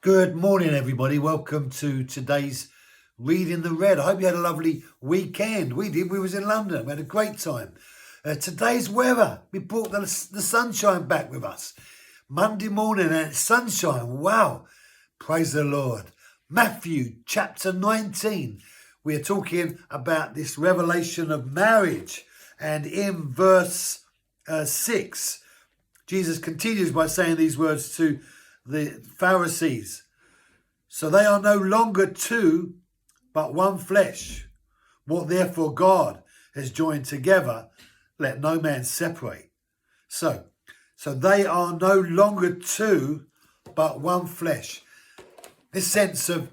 Good morning, everybody. Welcome to today's Reading the Red. I hope you had a lovely weekend. We did. We was in London. We had a great time. Today's weather, we brought the sunshine back with us. Monday morning and it's sunshine. Wow. Praise the Lord. Matthew chapter 19. We are talking about this revelation of marriage. And in verse 6, Jesus continues by saying these words to the Pharisees. So they are no longer two, but one flesh. What therefore God has joined together, let no man separate. So they are no longer two, but one flesh. This sense of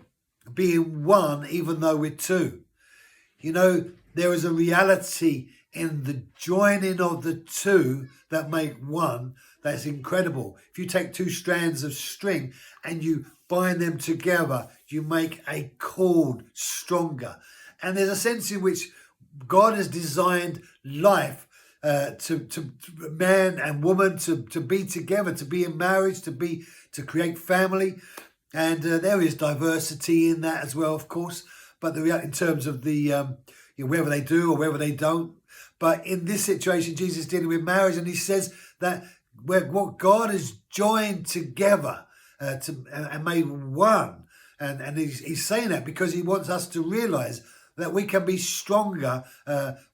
being one, even though we're two. You know, there is a reality in the joining of the two that make one that's incredible. If you take two strands of string and you bind them together, you make a cord stronger. And there's a sense in which God has designed life to man and woman to be together, to be in marriage, to create family. And there is diversity in that as well, of course. But the reality in terms of the whether they do or whether they don't. But in this situation, Jesus is dealing with marriage, and he says that what God has joined together and made one. And he's saying that because he wants us to realise that we can be stronger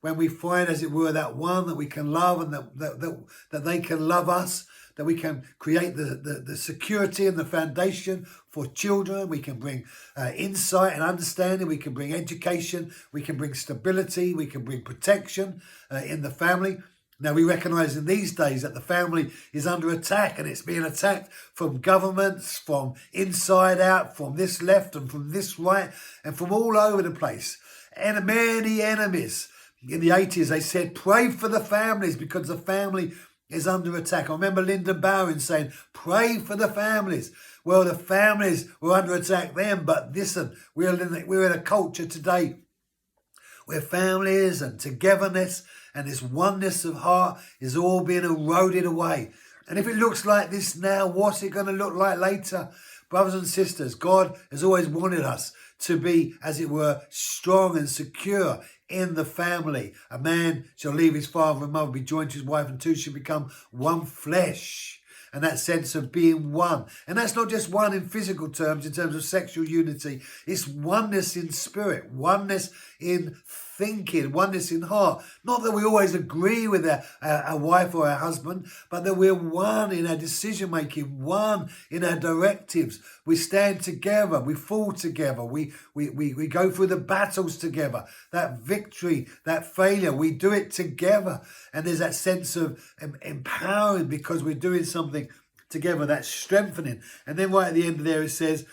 when we find, as it were, that one that we can love and that they can love us, that we can create the security and the foundation for children. We can bring insight and understanding. We can bring education. We can bring stability. We can bring protection in the family. Now, we recognise in these days that the family is under attack, and it's being attacked from governments, from inside out, from this left and from this right, and from all over the place. And many enemies. In the 80s, they said, pray for the families because the family is under attack. I remember Linda Bowen saying, pray for the families. Well, the families were under attack then, but listen, we're in a culture today where families and togetherness and this oneness of heart is all being eroded away. And if it looks like this now, what's it going to look like later? Brothers and sisters, God has always wanted us to be, as it were, strong and secure in the family. A man shall leave his father and mother, be joined to his wife, and two shall become one flesh. And that sense of being one. And that's not just one in physical terms, in terms of sexual unity. It's oneness in spirit, oneness in thinking, oneness in heart. Not that we always agree with our wife or our husband, but that we're one in our decision making, one in our directives. We stand together, we fall together, we go through the battles together. That victory, that failure, we do it together. And there's that sense of empowering because we're doing something together, that's strengthening. And then right at the end there it says,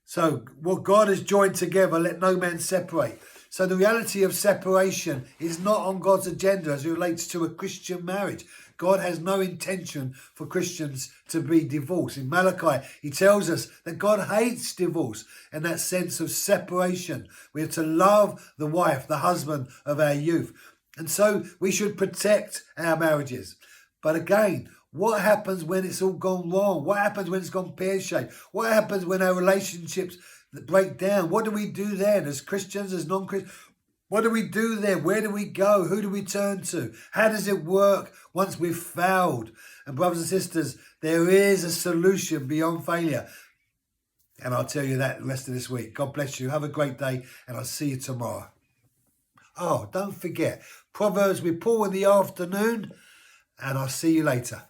so what God has joined together, let no man separate. So the reality of separation is not on God's agenda as it relates to a Christian marriage. God has no intention for Christians to be divorced. In Malachi, he tells us that God hates divorce and that sense of separation. We are to love the wife, the husband of our youth. And so we should protect our marriages. But again, what happens when it's all gone wrong? What happens when it's gone pear-shaped? What happens when our relationships break down? What do we do then as Christians, as non-Christians? What do we do then? Where do we go? Who do we turn to? How does it work once we've failed? And brothers and sisters, there is a solution beyond failure. And I'll tell you that the rest of this week. God bless you. Have a great day, and I'll see you tomorrow. Oh, don't forget, Proverbs with Paul in the afternoon, and I'll see you later.